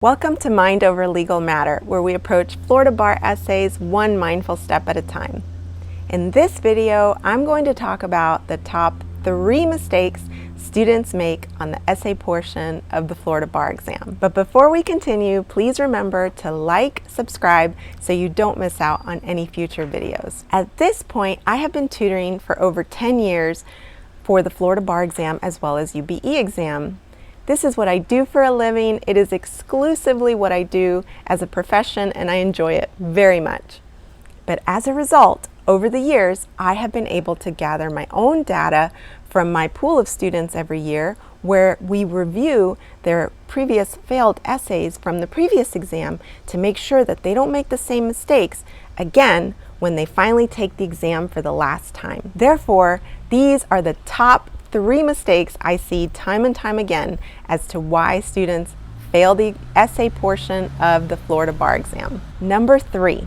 Welcome to Mind Over Legal Matter, where we approach Florida Bar essays one mindful step at a time. In this video, I'm going to talk about the top 3 mistakes students make on the essay portion of the Florida Bar exam. But before we continue, please remember to like, subscribe, so you don't miss out on any future videos. At this point, I have been tutoring for over 10 years for the Florida Bar exam as well as UBE exam. This is what I do for a living. It is exclusively what I do as a profession, and I enjoy it very much. But as a result, over the years, I have been able to gather my own data from my pool of students every year, where we review their previous failed essays from the previous exam to make sure that they don't make the same mistakes again when they finally take the exam for the last time. Therefore, these are the top 3 mistakes I see time and time again as to why students fail the essay portion of the Florida Bar exam. Number 3,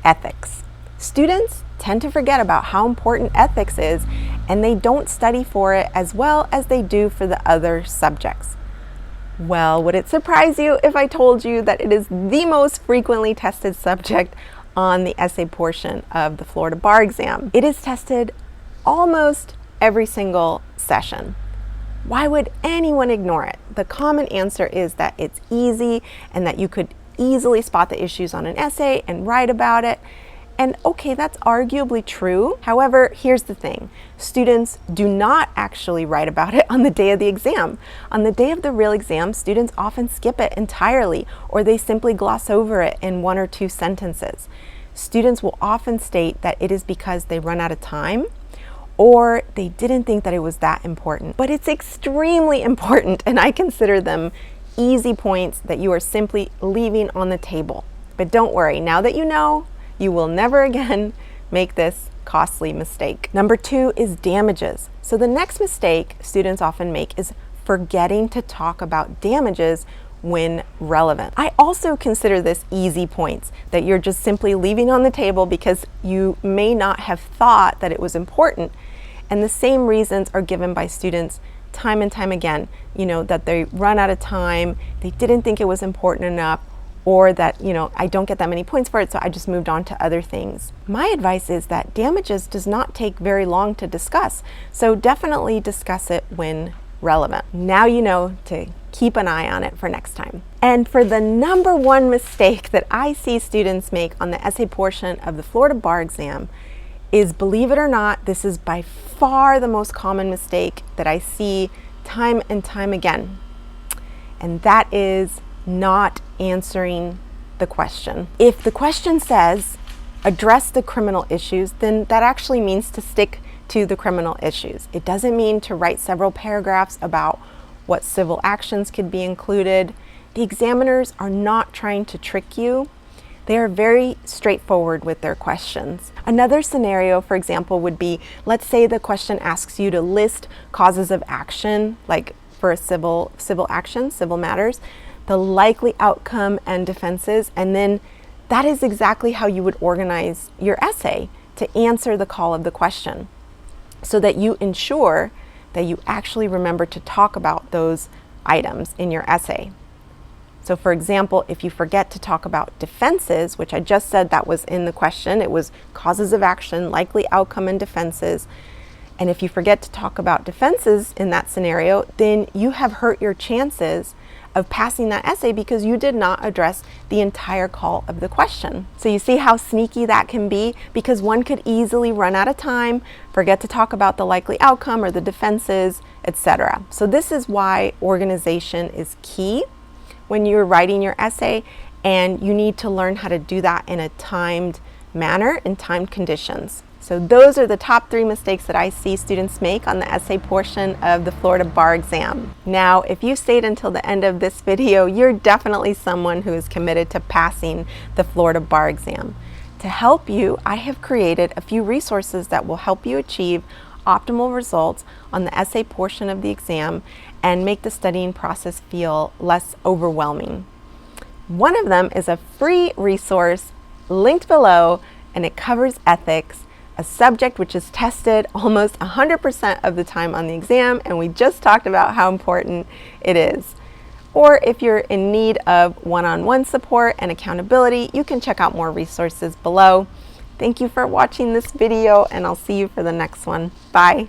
ethics. Students tend to forget about how important ethics is, and they don't study for it as well as they do for the other subjects. Well, would it surprise you if I told you that it is the most frequently tested subject on the essay portion of the Florida Bar exam? It is tested almost every single session. Why would anyone ignore it? The common answer is that it's easy and that you could easily spot the issues on an essay and write about it. And okay, that's arguably true. However, here's the thing. Students do not actually write about it on the day of the exam. On the day of the real exam, students often skip it entirely, or they simply gloss over it in 1 or 2 sentences. Students will often state that it is because they run out of time, or they didn't think that it was that important. But it's extremely important, and I consider them easy points that you are simply leaving on the table. But don't worry, now that you know, you will never again make this costly mistake. Number 2 is damages. So the next mistake students often make is forgetting to talk about damages when relevant. I also consider this easy points that you're just simply leaving on the table because you may not have thought that it was important. And the same reasons are given by students time and time again, that they run out of time, they didn't think it was important enough, or that, I don't get that many points for it, so I just moved on to other things. My advice is that damages does not take very long to discuss, so definitely discuss it when relevant. Now you know to keep an eye on it for next time. And for the number 1 mistake that I see students make on the essay portion of the Florida Bar exam is, believe it or not, this is by far the most common mistake that I see time and time again. And that is not answering the question. If the question says, address the criminal issues, then that actually means to stick to the criminal issues. It doesn't mean to write several paragraphs about what civil actions could be included. The examiners are not trying to trick you. They are very straightforward with their questions. Another scenario, for example, would be, let's say the question asks you to list causes of action, like for a civil action, civil matters, the likely outcome and defenses, and then that is exactly how you would organize your essay to answer the call of the question, so that you ensure that you actually remember to talk about those items in your essay. So for example, if you forget to talk about defenses, which I just said that was in the question, it was causes of action, likely outcome, and defenses. And if you forget to talk about defenses in that scenario, then you have hurt your chances of passing that essay because you did not address the entire call of the question. So you see how sneaky that can be, because one could easily run out of time, forget to talk about the likely outcome or the defenses, etc. So this is why organization is key when you're writing your essay, and you need to learn how to do that in a timed manner, in timed conditions. So those are the top 3 mistakes that I see students make on the essay portion of the Florida Bar exam. Now, if you stayed until the end of this video, you're definitely someone who is committed to passing the Florida Bar exam. To help you, I have created a few resources that will help you achieve optimal results on the essay portion of the exam and make the studying process feel less overwhelming. One of them is a free resource linked below, and it covers ethics, a subject which is tested almost 100% of the time on the exam, and we just talked about how important it is. Or if you're in need of one-on-one support and accountability, you can check out more resources below. Thank you for watching this video, and I'll see you for the next one. Bye.